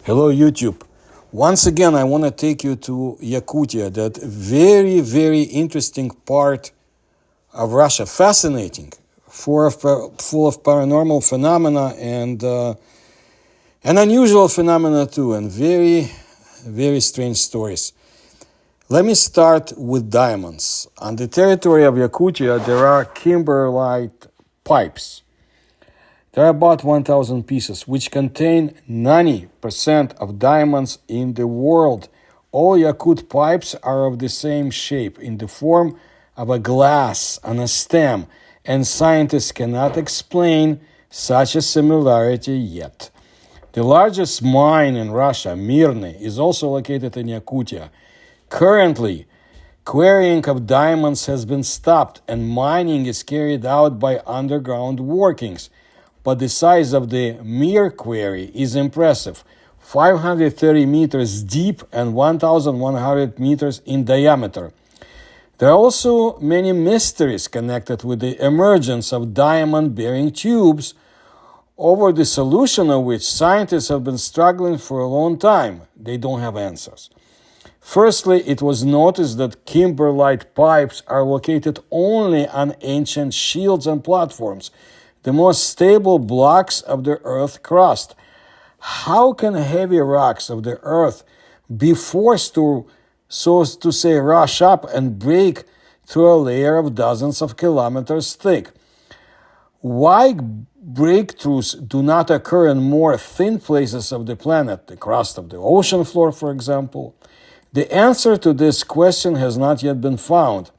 Hello, YouTube. Once again, I want to take you to Yakutia, that very, very interesting part of Russia. Fascinating, full of paranormal phenomena and unusual phenomena too, and very, very strange stories. Let me start with diamonds. On the territory of Yakutia, there are kimberlite pipes. There are about 1,000 pieces, which contain 90% of diamonds in the world. All Yakut pipes are of the same shape, in the form of a glass on a stem, and scientists cannot explain such a similarity yet. The largest mine in Russia, Mirny, is also located in Yakutia. Currently, quarrying of diamonds has been stopped, and mining is carried out by underground workings. But the size of the Mir quarry is impressive, 530 meters deep and 1,100 meters in diameter. There are also many mysteries connected with the emergence of diamond-bearing tubes, over the solution of which scientists have been struggling for a long time. They don't have answers. Firstly, it was noticed that kimberlite pipes are located only on ancient shields and platforms, the most stable blocks of the Earth crust. How can heavy rocks of the Earth be forced to, so to say, rush up and break through a layer of dozens of kilometers thick? Why breakthroughs do not occur in more thin places of the planet, the crust of the ocean floor, for example? The answer to this question has not yet been found.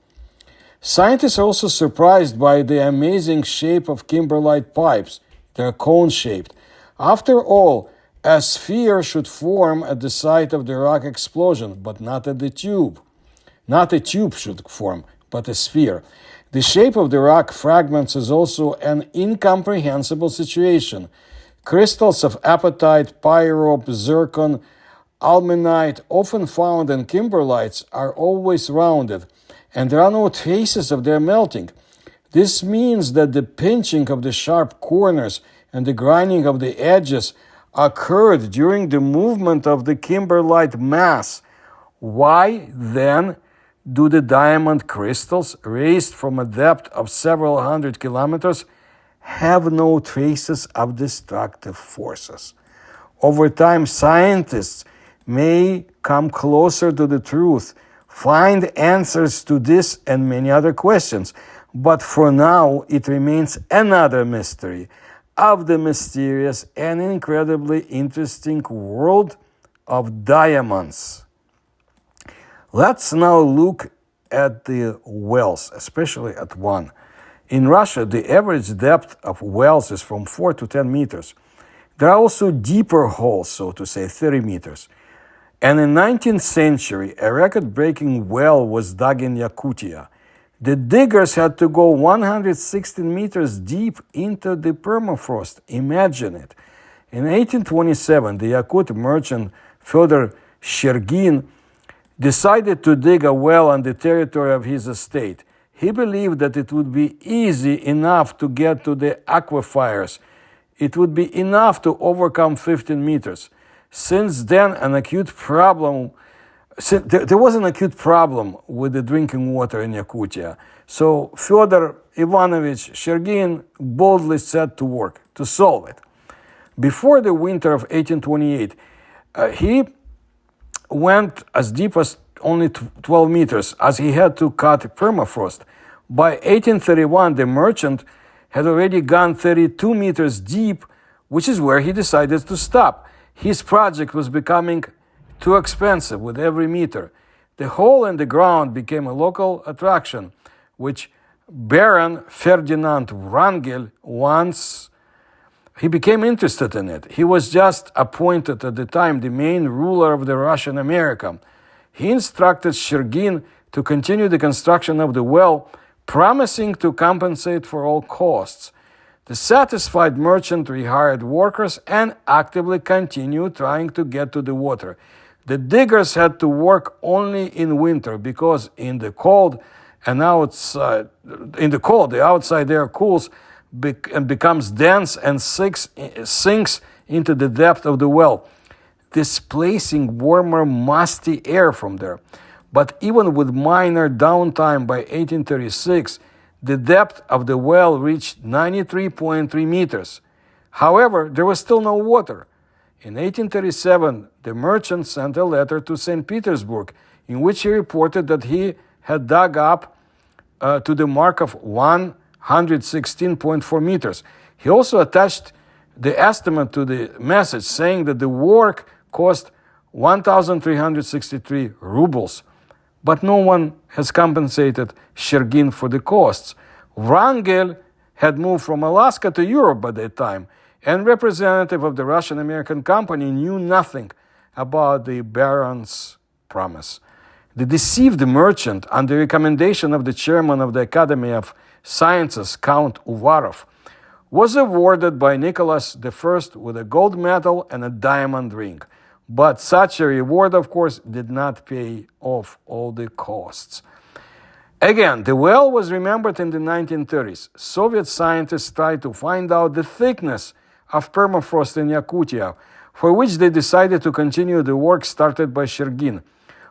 Scientists are also surprised by the amazing shape of kimberlite pipes. They're cone-shaped. After all, a sphere should form at the site of the rock explosion, but not at the tube. Not a tube should form, but a sphere. The shape of the rock fragments is also an incomprehensible situation. Crystals of apatite, pyrope, zircon, almenite, often found in kimberlites, are always rounded, and there are no traces of their melting. This means that the pinching of the sharp corners and the grinding of the edges occurred during the movement of the kimberlite mass. Why, then, do the diamond crystals, raised from a depth of several hundred kilometers, have no traces of destructive forces? Over time, scientists may come closer to the truth, find answers to this and many other questions. But for now, it remains another mystery of the mysterious and incredibly interesting world of diamonds. Let's now look at the wells, especially at one. In Russia, the average depth of wells is from 4 to 10 meters. There are also deeper holes, so to say, 30 meters. And in the 19th century, a record-breaking well was dug in Yakutia. The diggers had to go 116 meters deep into the permafrost. Imagine it. In 1827, the Yakut merchant Fyodor Shergin decided to dig a well on the territory of his estate. He believed that it would be easy enough to get to the aquifers. It would be enough to overcome 15 meters. Since then, there was an acute problem with the drinking water in Yakutia. So Fyodor Ivanovich Shergin boldly set to work to solve it. Before the winter of 1828, he went as deep as only 12 meters, as he had to cut permafrost. By 1831, the merchant had already gone 32 meters deep, which is where he decided to stop. His project was becoming too expensive with every meter. The hole in the ground became a local attraction, which Baron Ferdinand Wrangel he became interested in it. He was just appointed at the time the main ruler of the Russian America. He instructed Shergin to continue the construction of the well, promising to compensate for all costs. The satisfied merchant rehired workers and actively continued trying to get to the water. The diggers had to work only in winter because in the cold, the outside air cools and becomes dense and sinks into the depth of the well. displacing warmer, musty air from there. But even with minor downtime by 1836, the depth of the well reached 93.3 meters. However, there was still no water. In 1837, the merchant sent a letter to St. Petersburg in which he reported that he had dug up to the mark of 116.4 meters. He also attached the estimate to the message, saying that the work cost 1,363 rubles. But no one has compensated Shergin for the costs. Wrangel had moved from Alaska to Europe by that time, and representative of the Russian-American company knew nothing about the Baron's promise. The deceived merchant, on the recommendation of the chairman of the Academy of Sciences, Count Uvarov, was awarded by Nicholas I with a gold medal and a diamond ring. But such a reward, of course, did not pay off all the costs. Again, the well was remembered in the 1930s. Soviet scientists tried to find out the thickness of permafrost in Yakutia, for which they decided to continue the work started by Shergin.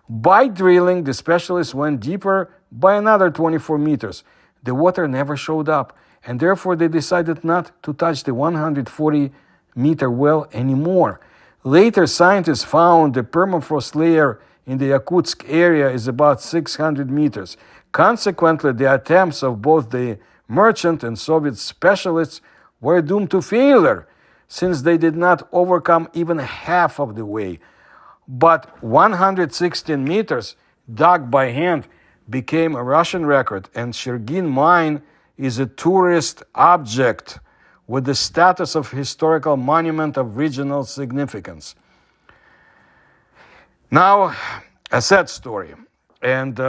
By drilling, the specialists went deeper by another 24 meters. The water never showed up, and therefore they decided not to touch the 140-meter well anymore. Later, scientists found the permafrost layer in the Yakutsk area is about 600 meters. Consequently, the attempts of both the merchant and Soviet specialists were doomed to failure, since they did not overcome even half of the way. But 116 meters dug by hand became a Russian record, and Shergin mine is a tourist object with the status of historical monument of regional significance. Now, a sad story, and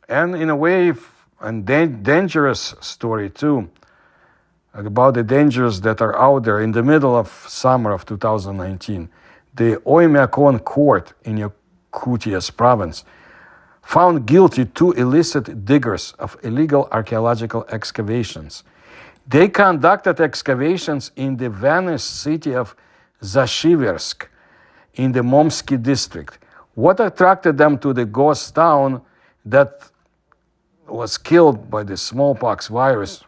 in a way, a dangerous story too, about the dangers that are out there. In the middle of summer of 2019, the Oymyakon court in Yakutia's province found guilty two illicit diggers of illegal archaeological excavations. They conducted excavations in the vanished city of Zashiversk in the Momsky district. What attracted them to the ghost town that was killed by the smallpox virus,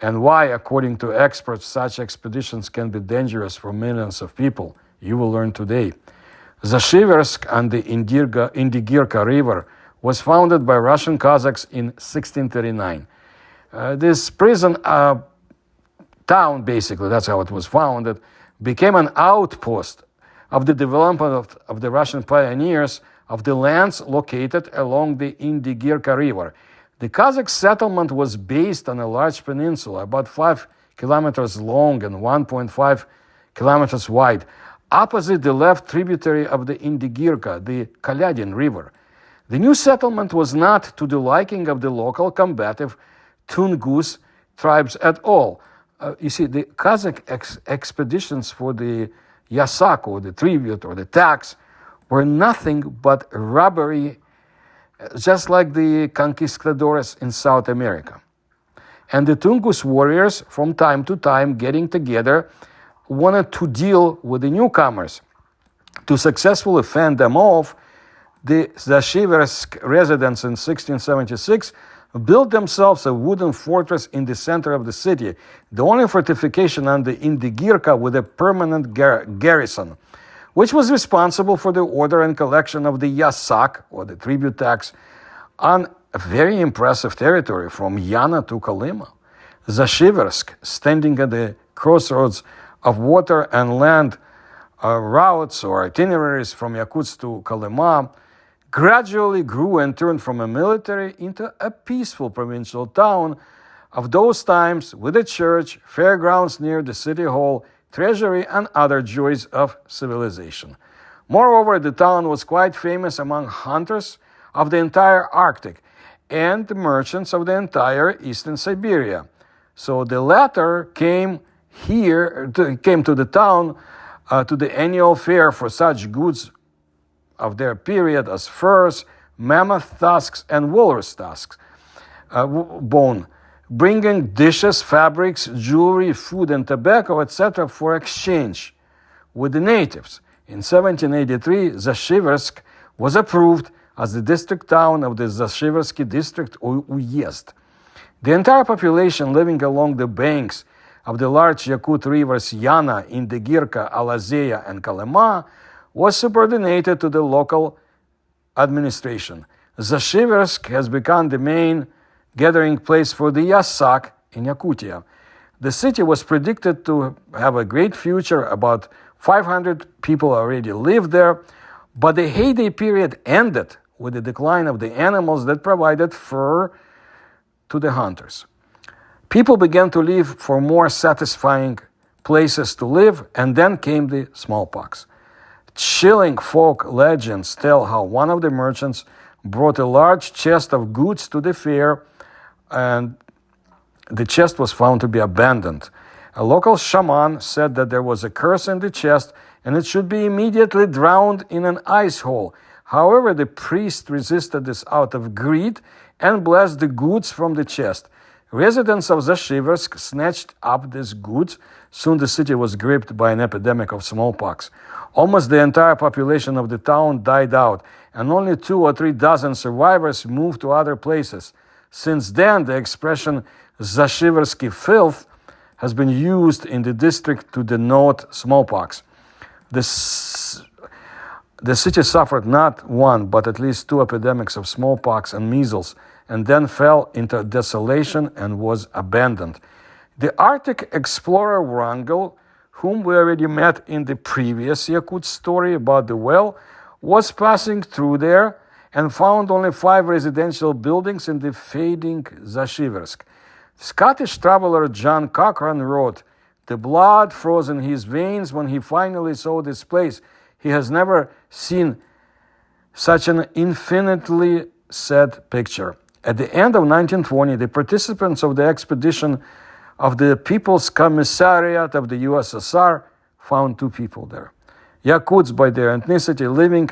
and why, according to experts, such expeditions can be dangerous for millions of people, you will learn today. Zashiversk on the Indigirka River was founded by Russian Cossacks in 1639. This prison town, basically, that's how it was founded, became an outpost of the development of the Russian pioneers of the lands located along the Indigirka River. The Cossack settlement was based on a large peninsula, about 5 kilometers long and 1.5 kilometers wide, opposite the left tributary of the Indigirka, the Kalyadin River. The new settlement was not to the liking of the local combative Tungus tribes at all. You see, the Kazakh expeditions for the yasak, or the tribute, or the tax, were nothing but robbery, just like the conquistadores in South America. And the Tungus warriors, from time to time, getting together, wanted to deal with the newcomers. To successfully fend them off, the Zashiversk residents in 1676 built themselves a wooden fortress in the center of the city, the only fortification on the Indigirka with a permanent garrison, which was responsible for the order and collection of the yasak, or the tribute tax, on a very impressive territory from Yana to Kolyma. Zashiversk, standing at the crossroads of water and land routes or itineraries from Yakutsk to Kolyma, gradually grew and turned from a military into a peaceful provincial town of those times, with a church, fairgrounds near the city hall, treasury, and other joys of civilization. Moreover, the town was quite famous among hunters of the entire Arctic and the merchants of the entire eastern Siberia. So the latter came to the town to the annual fair for such goods of their period as furs, mammoth tusks, and walrus tusks, bone, bringing dishes, fabrics, jewelry, food, and tobacco, etc. for exchange. with the natives. In 1783, Zashiversk was approved as the district town of the Zashiversky district or uyezd. The entire population living along the banks of the large Yakut rivers Yana, Indigirka, Alazeya, and Kolyma was subordinated to the local administration. Zashiversk has become the main gathering place for the Yasak in Yakutia. The city was predicted to have a great future. About 500 people already lived there, but the heyday period ended with the decline of the animals that provided fur to the hunters. People began to leave for more satisfying places to live, and then came the smallpox. Chilling folk legends tell how one of the merchants brought a large chest of goods to the fair, and the chest was found to be abandoned. A local shaman said that there was a curse in the chest and it should be immediately drowned in an ice hole. However, the priest resisted this out of greed and blessed the goods from the chest. Residents of Zashiversk snatched up these goods. Soon the city was gripped by an epidemic of smallpox. Almost the entire population of the town died out, and only 2 or 3 dozen survivors moved to other places. Since then, the expression Zashiversky filth has been used in the district to denote smallpox. The city suffered not one, but at least 2 epidemics of smallpox and measles, and then fell into desolation and was abandoned. The Arctic explorer Wrangel, whom we already met in the previous Yakut story about the well, was passing through there and found only 5 residential buildings in the fading Zashiversk. Scottish traveler John Cochrane wrote, "The blood froze in his veins when he finally saw this place. He has never seen such an infinitely sad picture." At the end of 1920, the participants of the expedition of the People's Commissariat of the USSR found 2 people there, Yakuts by their ethnicity, living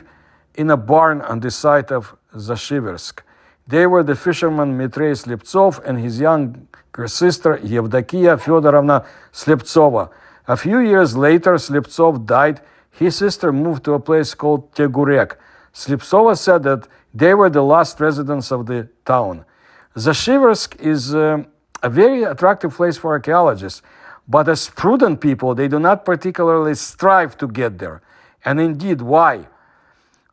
in a barn on the site of Zashiversk. They were the fisherman Mitrey Sleptsov and his younger sister Yevdokia Fyodorovna Sleptsova. A few years later, Sleptsov died. His sister moved to a place called Tegurek. Sleptsova said that they were the last residents of the town. Zashiversk is a very attractive place for archaeologists, but as prudent people, they do not particularly strive to get there. And indeed, why?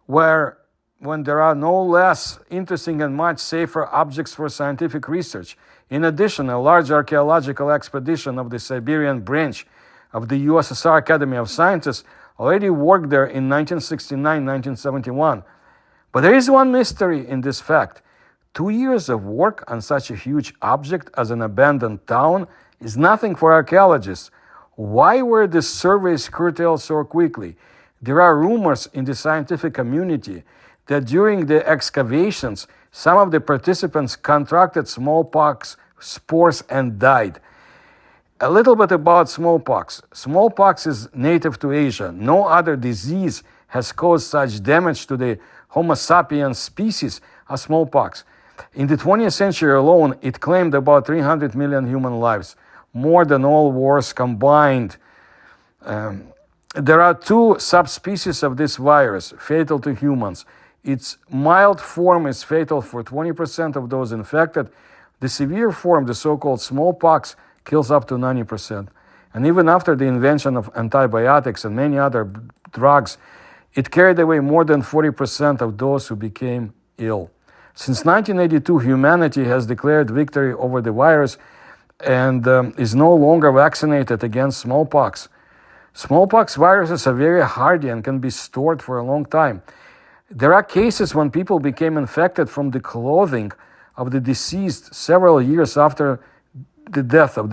When there are no less interesting and much safer objects for scientific research. In addition, a large archaeological expedition of the Siberian branch of the USSR Academy of Sciences already worked there in 1969-1971. But there is one mystery in this fact. 2 years of work on such a huge object as an abandoned town is nothing for archaeologists. Why were the surveys curtailed so quickly? There are rumors in the scientific community that during the excavations, some of the participants contracted smallpox spores and died. A little bit about smallpox. Smallpox is native to Asia. No other disease has caused such damage to the Homo sapiens species as smallpox. In the 20th century alone, it claimed about 300 million human lives, more than all wars combined. There are 2 subspecies of this virus, fatal to humans. Its mild form is fatal for 20% of those infected. The severe form, the so-called smallpox, kills up to 90%. And even after the invention of antibiotics and many other drugs, it carried away more than 40% of those who became ill. Since 1982, humanity has declared victory over the virus and is no longer vaccinated against smallpox. Smallpox viruses are very hardy and can be stored for a long time. There are cases when people became infected from the clothing of the deceased several years after the death of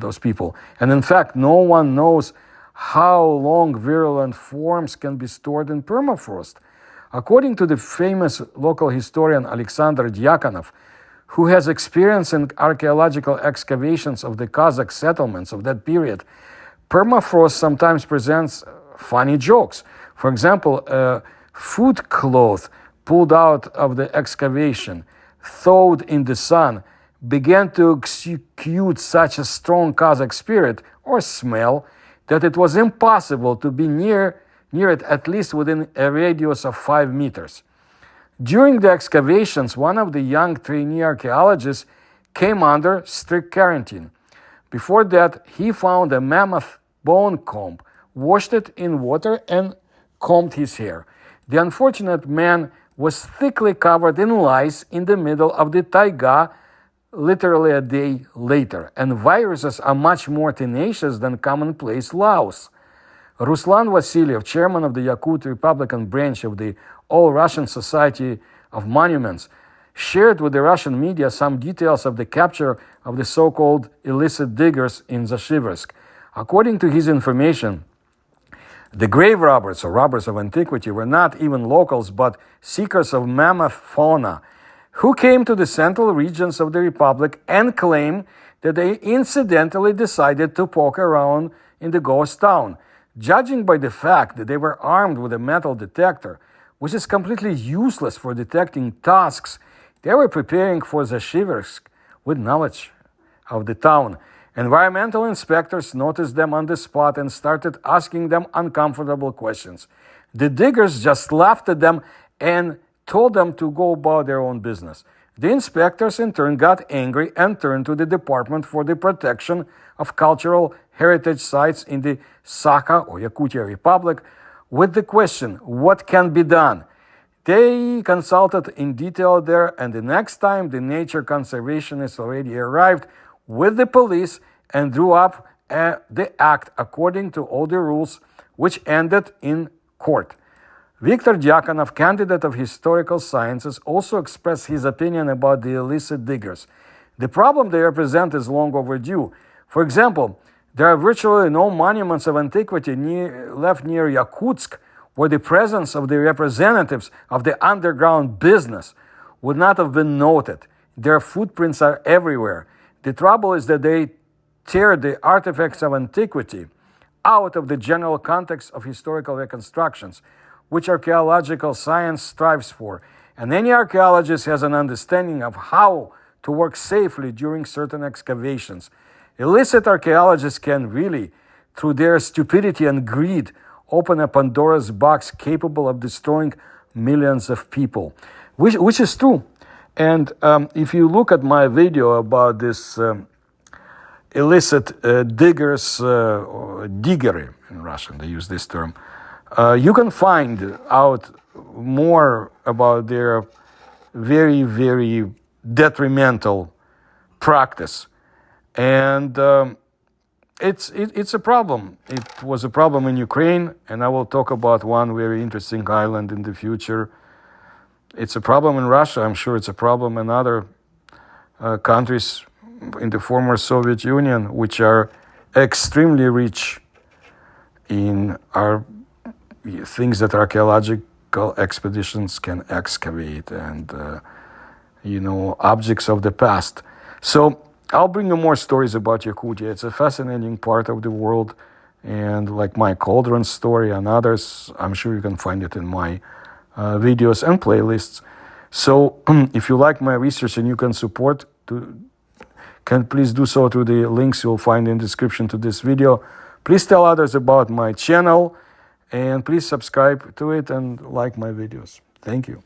those people. And in fact, no one knows how long virulent forms can be stored in permafrost. According to the famous local historian Alexander Dyakonov, who has experience in archaeological excavations of the Kazakh settlements of that period, permafrost sometimes presents funny jokes. For example, a food cloth pulled out of the excavation, thawed in the sun, began to exude such a strong Kazakh spirit or smell that it was impossible to be near it, at least within a radius of 5 meters. During the excavations, one of the young trainee archaeologists came under strict quarantine. Before that, he found a mammoth bone comb, washed it in water, and combed his hair. The unfortunate man was thickly covered in lice in the middle of the taiga, literally a day later, and viruses are much more tenacious than commonplace louse. Ruslan Vasilyev, chairman of the Yakutia Republican branch of the All-Russian Society of Monuments, shared with the Russian media some details of the capture of the so-called illicit diggers in Zashiversk. According to his information, the grave robbers, or robbers of antiquity, were not even locals but seekers of mammoth fauna, who came to the central regions of the republic and claimed that they incidentally decided to poke around in the ghost town. Judging by the fact that they were armed with a metal detector, which is completely useless for detecting tusks, they were preparing for Zashiversk with knowledge of the town. Environmental inspectors noticed them on the spot and started asking them uncomfortable questions. The diggers just laughed at them and told them to go about their own business. The inspectors in turn got angry and turned to the Department for the Protection of Cultural Heritage Sites in the Sakha or Yakutia Republic with the question, what can be done? They consulted in detail there, and the next time the nature conservationists already arrived with the police and drew up the act according to all the rules, which ended in court. Viktor Dyakonov, candidate of historical sciences, also expressed his opinion about the illicit diggers. The problem they represent is long overdue. For example, there are virtually no monuments of antiquity left near Yakutsk, where the presence of the representatives of the underground business would not have been noted. Their footprints are everywhere. The trouble is that they tear the artifacts of antiquity out of the general context of historical reconstructions, which archaeological science strives for. And any archaeologist has an understanding of how to work safely during certain excavations. Illicit archaeologists can really, through their stupidity and greed, open a Pandora's box capable of destroying millions of people, which is true. And if you look at my video about this illicit diggers, or diggery in Russian, they use this term, you can find out more about their very, very detrimental practice. And it's a problem. It was a problem in Ukraine, and I will talk about one very interesting island in the future. It's a problem in Russia. I'm sure it's a problem in other countries in the former Soviet Union, which are extremely rich in our things that archaeological expeditions can excavate and, objects of the past. So I'll bring you more stories about Yakutia. It's a fascinating part of the world. And like my cauldron story and others, I'm sure you can find it in my videos and playlists. So if you like my research and you can support, please do so through the links you'll find in the description to this video. Please tell others about my channel and please subscribe to it and like my videos. Thank you.